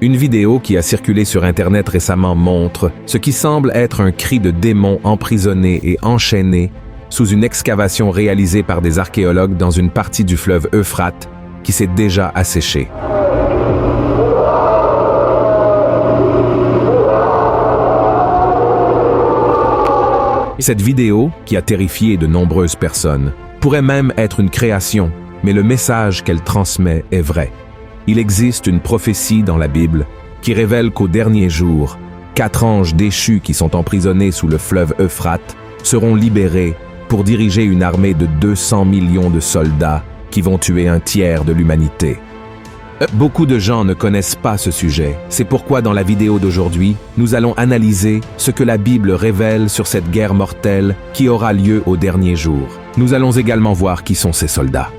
Une vidéo qui a circulé sur Internet récemment montre ce qui semble être un cri de démon emprisonné et enchaîné sous une excavation réalisée par des archéologues dans une partie du fleuve Euphrate qui s'est déjà asséchée. Cette vidéo, qui a terrifié de nombreuses personnes, pourrait même être une création, mais le message qu'elle transmet est vrai. Il existe une prophétie dans la Bible qui révèle qu'au dernier jour, 4 anges déchus qui sont emprisonnés sous le fleuve Euphrate seront libérés pour diriger une armée de 200 millions de soldats qui vont tuer un tiers de l'humanité. Beaucoup de gens ne connaissent pas ce sujet. C'est pourquoi dans la vidéo d'aujourd'hui, nous allons analyser ce que la Bible révèle sur cette guerre mortelle qui aura lieu au dernier jour. Nous allons également voir qui sont ces soldats.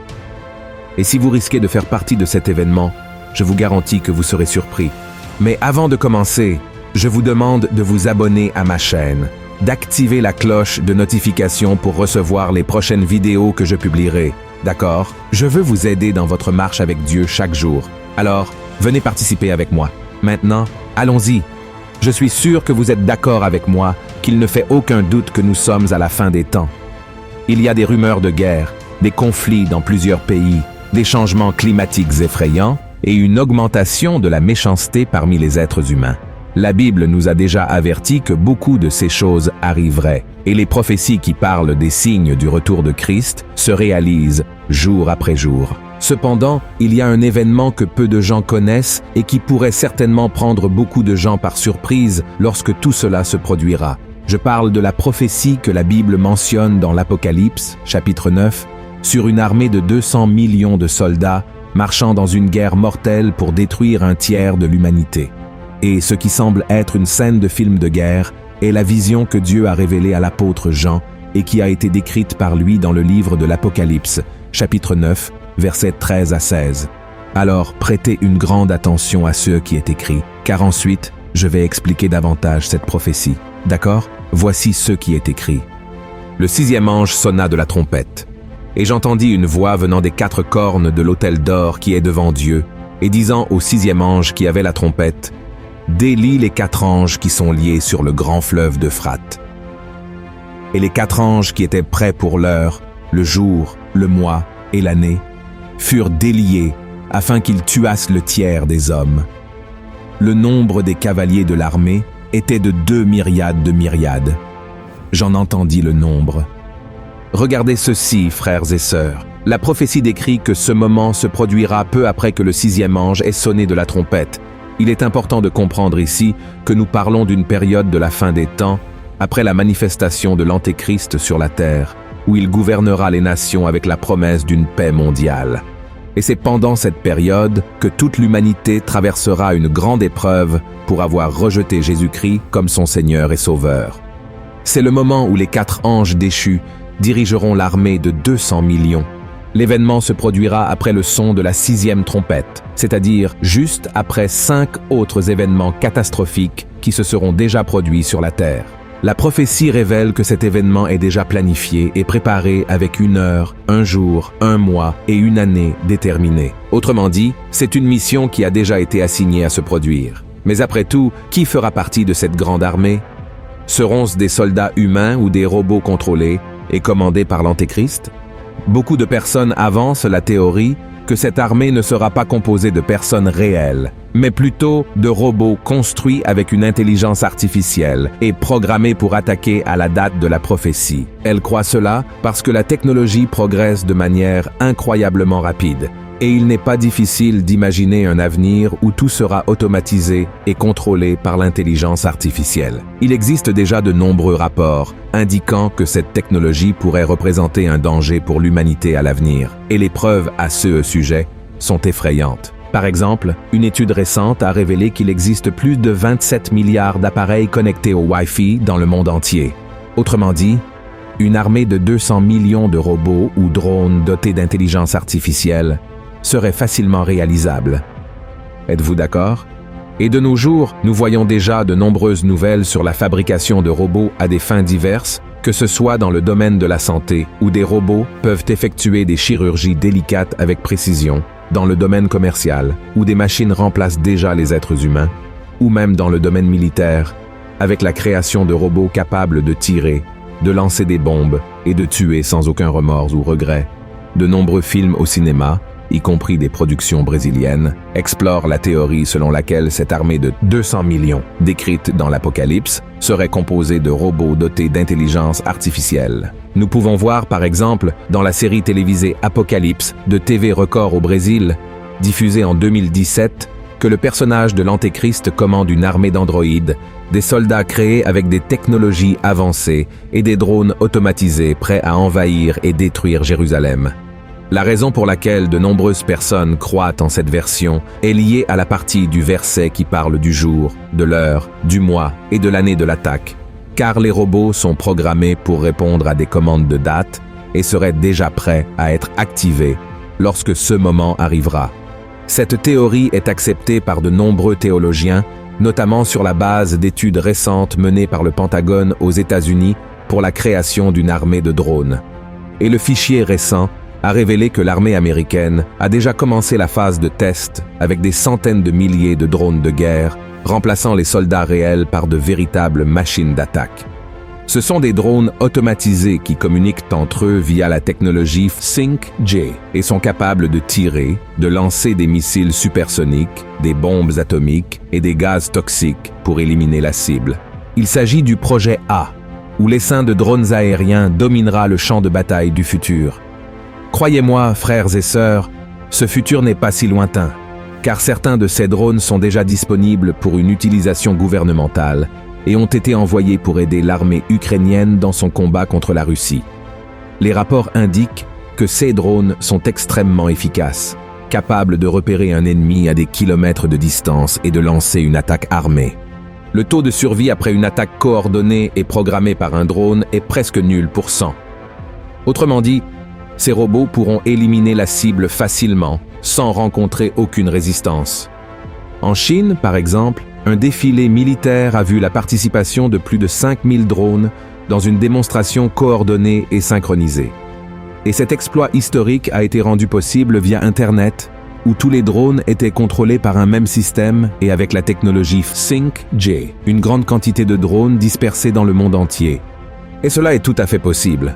Et si vous risquez de faire partie de cet événement, je vous garantis que vous serez surpris. Mais avant de commencer, je vous demande de vous abonner à ma chaîne, d'activer la cloche de notification pour recevoir les prochaines vidéos que je publierai. D'accord? Je veux vous aider dans votre marche avec Dieu chaque jour. Alors, venez participer avec moi. Maintenant, allons-y. Je suis sûr que vous êtes d'accord avec moi qu'il ne fait aucun doute que nous sommes à la fin des temps. Il y a des rumeurs de guerre, des conflits dans plusieurs pays, des changements climatiques effrayants et une augmentation de la méchanceté parmi les êtres humains. La Bible nous a déjà averti que beaucoup de ces choses arriveraient, et les prophéties qui parlent des signes du retour de Christ se réalisent jour après jour. Cependant, il y a un événement que peu de gens connaissent et qui pourrait certainement prendre beaucoup de gens par surprise lorsque tout cela se produira. Je parle de la prophétie que la Bible mentionne dans l'Apocalypse, chapitre 9, sur une armée de 200 millions de soldats marchant dans une guerre mortelle pour détruire un tiers de l'humanité. Et ce qui semble être une scène de film de guerre est la vision que Dieu a révélée à l'apôtre Jean et qui a été décrite par lui dans le livre de l'Apocalypse, chapitre 9, versets 13 à 16. Alors, prêtez une grande attention à ce qui est écrit, car ensuite, je vais expliquer davantage cette prophétie. D'accord? Voici ce qui est écrit. Le 6e ange sonna de la trompette, et j'entendis une voix venant des 4 cornes de l'autel d'or qui est devant Dieu, et disant au 6e ange qui avait la trompette, « Délie les 4 anges qui sont liés sur le grand fleuve d'Euphrate. » Et les 4 anges qui étaient prêts pour l'heure, le jour, le mois et l'année, furent déliés afin qu'ils tuassent le tiers des hommes. Le nombre des cavaliers de l'armée était de 2 myriades de myriades. J'en entendis le nombre. Regardez ceci, frères et sœurs. La prophétie décrit que ce moment se produira peu après que le 6e ange ait sonné de la trompette. Il est important de comprendre ici que nous parlons d'une période de la fin des temps, après la manifestation de l'Antéchrist sur la terre, où il gouvernera les nations avec la promesse d'une paix mondiale. Et c'est pendant cette période que toute l'humanité traversera une grande épreuve pour avoir rejeté Jésus-Christ comme son Seigneur et Sauveur. C'est le moment où les 4 anges déchus dirigeront l'armée de 200 millions. L'événement se produira après le son de la 6e trompette, c'est-à-dire juste après 5 autres événements catastrophiques qui se seront déjà produits sur la Terre. La prophétie révèle que cet événement est déjà planifié et préparé avec 1 heure, 1 jour, 1 mois et 1 année déterminée. Autrement dit, c'est une mission qui a déjà été assignée à se produire. Mais après tout, qui fera partie de cette grande armée? Seront-ce des soldats humains ou des robots contrôlés et commandés par l'Antéchrist? Beaucoup de personnes avancent la théorie que cette armée ne sera pas composée de personnes réelles, mais plutôt de robots construits avec une intelligence artificielle et programmés pour attaquer à la date de la prophétie. Elles croient cela parce que la technologie progresse de manière incroyablement rapide, et il n'est pas difficile d'imaginer un avenir où tout sera automatisé et contrôlé par l'intelligence artificielle. Il existe déjà de nombreux rapports indiquant que cette technologie pourrait représenter un danger pour l'humanité à l'avenir, et les preuves à ce sujet sont effrayantes. Par exemple, une étude récente a révélé qu'il existe plus de 27 milliards d'appareils connectés au Wi-Fi dans le monde entier. Autrement dit, une armée de 200 millions de robots ou drones dotés d'intelligence artificielle serait facilement réalisable. Êtes-vous d'accord? Et de nos jours, nous voyons déjà de nombreuses nouvelles sur la fabrication de robots à des fins diverses, que ce soit dans le domaine de la santé, où des robots peuvent effectuer des chirurgies délicates avec précision, dans le domaine commercial, où des machines remplacent déjà les êtres humains, ou même dans le domaine militaire, avec la création de robots capables de tirer, de lancer des bombes et de tuer sans aucun remords ou regret. De nombreux films au cinéma, y compris des productions brésiliennes, explorent la théorie selon laquelle cette armée de 200 millions, décrite dans l'Apocalypse, serait composée de robots dotés d'intelligence artificielle. Nous pouvons voir par exemple dans la série télévisée Apocalypse de TV Record au Brésil, diffusée en 2017, que le personnage de l'Antéchrist commande une armée d'androïdes, des soldats créés avec des technologies avancées et des drones automatisés prêts à envahir et détruire Jérusalem. La raison pour laquelle de nombreuses personnes croient en cette version est liée à la partie du verset qui parle du jour, de l'heure, du mois et de l'année de l'attaque, car les robots sont programmés pour répondre à des commandes de date et seraient déjà prêts à être activés lorsque ce moment arrivera. Cette théorie est acceptée par de nombreux théologiens, notamment sur la base d'études récentes menées par le Pentagone aux États-Unis pour la création d'une armée de drones. Et le fichier récent a révélé que l'armée américaine a déjà commencé la phase de test avec des centaines de milliers de drones de guerre, remplaçant les soldats réels par de véritables machines d'attaque. Ce sont des drones automatisés qui communiquent entre eux via la technologie 5G et sont capables de tirer, de lancer des missiles supersoniques, des bombes atomiques et des gaz toxiques pour éliminer la cible. Il s'agit du projet A, où l'essaim de drones aériens dominera le champ de bataille du futur. Croyez-moi, frères et sœurs, ce futur n'est pas si lointain, car certains de ces drones sont déjà disponibles pour une utilisation gouvernementale et ont été envoyés pour aider l'armée ukrainienne dans son combat contre la Russie. Les rapports indiquent que ces drones sont extrêmement efficaces, capables de repérer un ennemi à des kilomètres de distance et de lancer une attaque armée. Le taux de survie après une attaque coordonnée et programmée par un drone est presque nul pour 100. Autrement dit, ces robots pourront éliminer la cible facilement, sans rencontrer aucune résistance. En Chine, par exemple, un défilé militaire a vu la participation de plus de 5000 drones dans une démonstration coordonnée et synchronisée. Et cet exploit historique a été rendu possible via Internet, où tous les drones étaient contrôlés par un même système et avec la technologie 5G, une grande quantité de drones dispersés dans le monde entier. Et cela est tout à fait possible.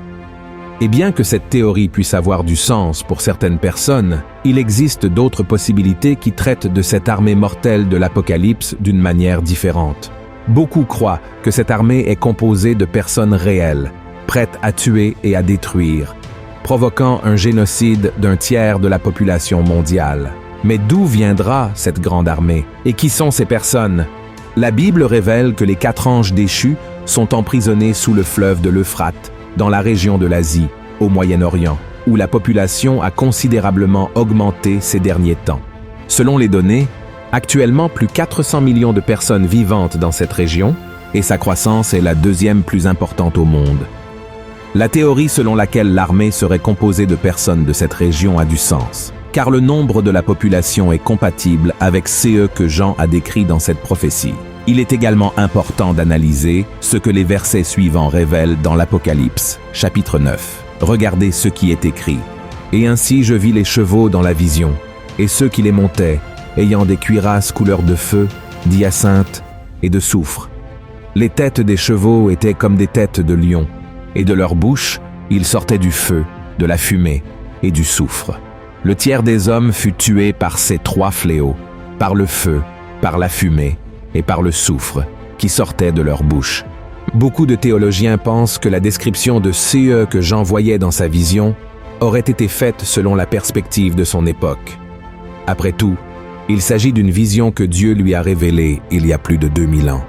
Et bien que cette théorie puisse avoir du sens pour certaines personnes, il existe d'autres possibilités qui traitent de cette armée mortelle de l'Apocalypse d'une manière différente. Beaucoup croient que cette armée est composée de personnes réelles, prêtes à tuer et à détruire, provoquant un génocide d'un tiers de la population mondiale. Mais d'où viendra cette grande armée? Et qui sont ces personnes? La Bible révèle que les 4 anges déchus sont emprisonnés sous le fleuve de l'Euphrate, dans la région de l'Asie, au Moyen-Orient, où la population a considérablement augmenté ces derniers temps. Selon les données, actuellement plus 400 millions de personnes vivantes dans cette région, et sa croissance est la 2e plus importante au monde. La théorie selon laquelle l'armée serait composée de personnes de cette région a du sens, car le nombre de la population est compatible avec ce que Jean a décrit dans cette prophétie. Il est également important d'analyser ce que les versets suivants révèlent dans l'Apocalypse, chapitre 9. Regardez ce qui est écrit. « Et ainsi je vis les chevaux dans la vision, et ceux qui les montaient, ayant des cuirasses couleur de feu, d'hyacinthe et de soufre. Les têtes des chevaux étaient comme des têtes de lions, et de leur bouche il sortait du feu, de la fumée et du soufre. Le tiers des hommes fut tué par ces 3 fléaux, par le feu, par la fumée, et par le soufre qui sortait de leur bouche. » Beaucoup de théologiens pensent que la description de ce que Jean voyait dans sa vision aurait été faite selon la perspective de son époque. Après tout, il s'agit d'une vision que Dieu lui a révélée il y a plus de 2000 ans.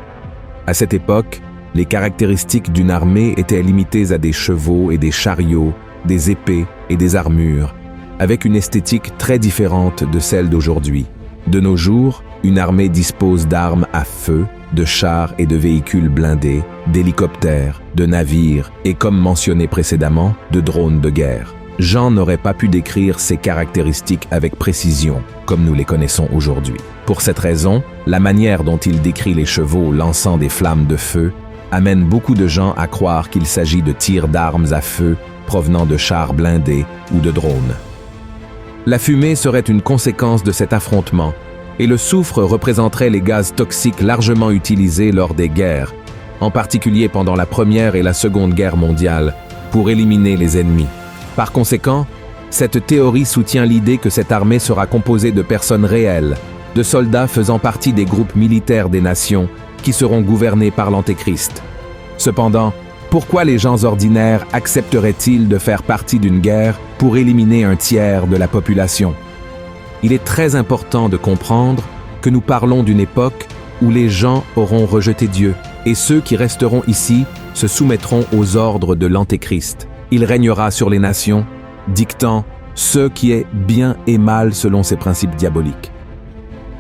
À cette époque, les caractéristiques d'une armée étaient limitées à des chevaux et des chariots, des épées et des armures, avec une esthétique très différente de celle d'aujourd'hui. De nos jours, une armée dispose d'armes à feu, de chars et de véhicules blindés, d'hélicoptères, de navires et, comme mentionné précédemment, de drones de guerre. Jean n'aurait pas pu décrire ces caractéristiques avec précision, comme nous les connaissons aujourd'hui. Pour cette raison, la manière dont il décrit les chevaux lançant des flammes de feu amène beaucoup de gens à croire qu'il s'agit de tirs d'armes à feu provenant de chars blindés ou de drones. La fumée serait une conséquence de cet affrontement, et le soufre représenterait les gaz toxiques largement utilisés lors des guerres, en particulier pendant la Première et la Seconde Guerre mondiale, pour éliminer les ennemis. Par conséquent, cette théorie soutient l'idée que cette armée sera composée de personnes réelles, de soldats faisant partie des groupes militaires des nations qui seront gouvernés par l'Antéchrist. Cependant, pourquoi les gens ordinaires accepteraient-ils de faire partie d'une guerre pour éliminer un tiers de la population? Il est très important de comprendre que nous parlons d'une époque où les gens auront rejeté Dieu, et ceux qui resteront ici se soumettront aux ordres de l'Antéchrist. Il régnera sur les nations, dictant ce qui est bien et mal selon ses principes diaboliques.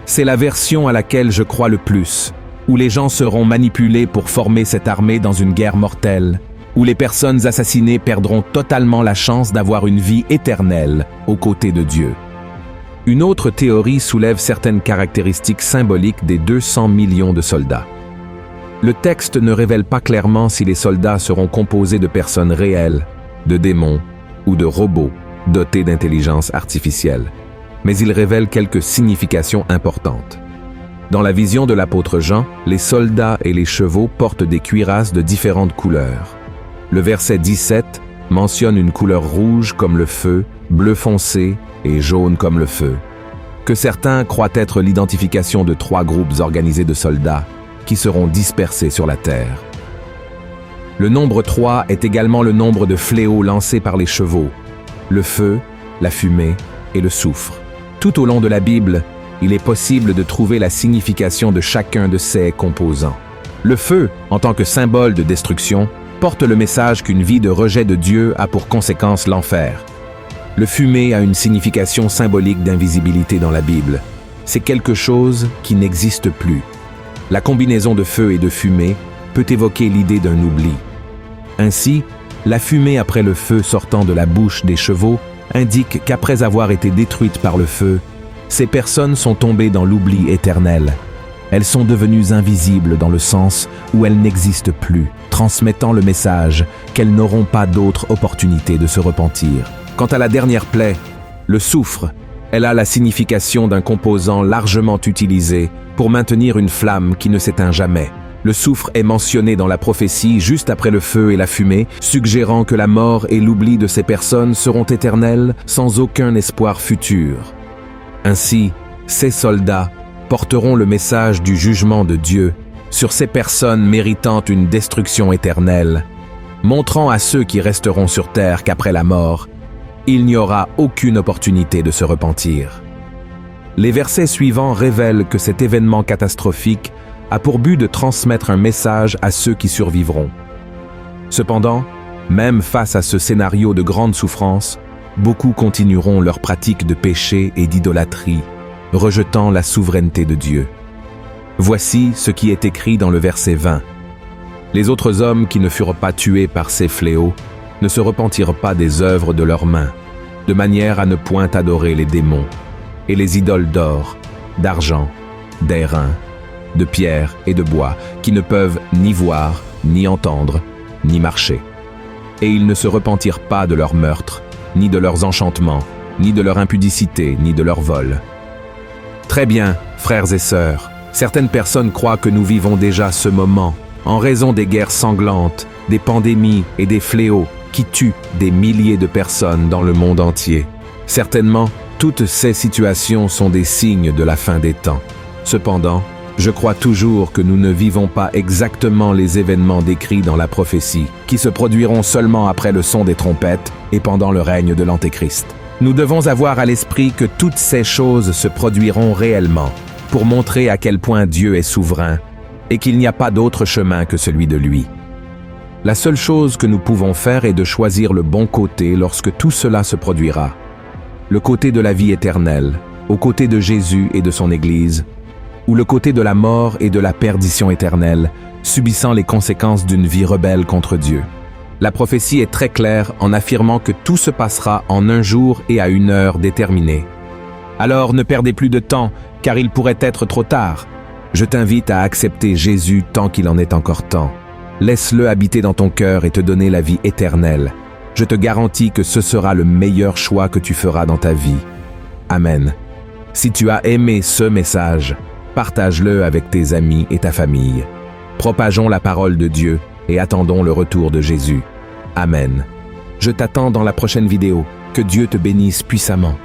C'est la version à laquelle je crois le plus, où les gens seront manipulés pour former cette armée dans une guerre mortelle, où les personnes assassinées perdront totalement la chance d'avoir une vie éternelle aux côtés de Dieu. Une autre théorie soulève certaines caractéristiques symboliques des 200 millions de soldats. Le texte ne révèle pas clairement si les soldats seront composés de personnes réelles, de démons ou de robots dotés d'intelligence artificielle, mais il révèle quelques significations importantes. Dans la vision de l'apôtre Jean, les soldats et les chevaux portent des cuirasses de différentes couleurs. Le verset 17 mentionne une couleur rouge comme le feu, bleu foncé et jaune comme le feu, que certains croient être l'identification de 3 groupes organisés de soldats qui seront dispersés sur la terre. Le nombre 3 est également le nombre de fléaux lancés par les chevaux, le feu, la fumée et le soufre. Tout au long de la Bible, il est possible de trouver la signification de chacun de ces composants. Le feu, en tant que symbole de destruction, porte le message qu'une vie de rejet de Dieu a pour conséquence l'enfer. Le fumée a une signification symbolique d'invisibilité dans la Bible. C'est quelque chose qui n'existe plus. La combinaison de feu et de fumée peut évoquer l'idée d'un oubli. Ainsi, la fumée après le feu sortant de la bouche des chevaux indique qu'après avoir été détruites par le feu, ces personnes sont tombées dans l'oubli éternel. Elles sont devenues invisibles dans le sens où elles n'existent plus, transmettant le message qu'elles n'auront pas d'autre opportunité de se repentir. Quant à la dernière plaie, le soufre, elle a la signification d'un composant largement utilisé pour maintenir une flamme qui ne s'éteint jamais. Le soufre est mentionné dans la prophétie juste après le feu et la fumée, suggérant que la mort et l'oubli de ces personnes seront éternels sans aucun espoir futur. Ainsi, ces soldats porteront le message du jugement de Dieu sur ces personnes méritant une destruction éternelle, montrant à ceux qui resteront sur terre qu'après la mort, il n'y aura aucune opportunité de se repentir. Les versets suivants révèlent que cet événement catastrophique a pour but de transmettre un message à ceux qui survivront. Cependant, même face à ce scénario de grande souffrance, beaucoup continueront leur pratique de péché et d'idolâtrie, rejetant la souveraineté de Dieu. Voici ce qui est écrit dans le verset 20. Les autres hommes qui ne furent pas tués par ces fléaux ne se repentirent pas des œuvres de leurs mains, de manière à ne point adorer les démons et les idoles d'or, d'argent, d'airain, de pierre et de bois, qui ne peuvent ni voir, ni entendre, ni marcher. Et ils ne se repentirent pas de leurs meurtres, ni de leurs enchantements, ni de leur impudicité, ni de leur vol. Très bien, frères et sœurs, certaines personnes croient que nous vivons déjà ce moment, en raison des guerres sanglantes, des pandémies et des fléaux qui tuent des milliers de personnes dans le monde entier. Certainement, toutes ces situations sont des signes de la fin des temps. Cependant, je crois toujours que nous ne vivons pas exactement les événements décrits dans la prophétie, qui se produiront seulement après le son des trompettes et pendant le règne de l'Antéchrist. Nous devons avoir à l'esprit que toutes ces choses se produiront réellement, pour montrer à quel point Dieu est souverain et qu'il n'y a pas d'autre chemin que celui de lui. La seule chose que nous pouvons faire est de choisir le bon côté lorsque tout cela se produira. Le côté de la vie éternelle, au côté de Jésus et de son Église, ou le côté de la mort et de la perdition éternelle, subissant les conséquences d'une vie rebelle contre Dieu. La prophétie est très claire en affirmant que tout se passera en un jour et à une heure déterminée. Alors ne perdez plus de temps, car il pourrait être trop tard. Je t'invite à accepter Jésus tant qu'il en est encore temps. Laisse-le habiter dans ton cœur et te donner la vie éternelle. Je te garantis que ce sera le meilleur choix que tu feras dans ta vie. Amen. Si tu as aimé ce message, partage-le avec tes amis et ta famille. Propageons la parole de Dieu et attendons le retour de Jésus. Amen. Je t'attends dans la prochaine vidéo. Que Dieu te bénisse puissamment.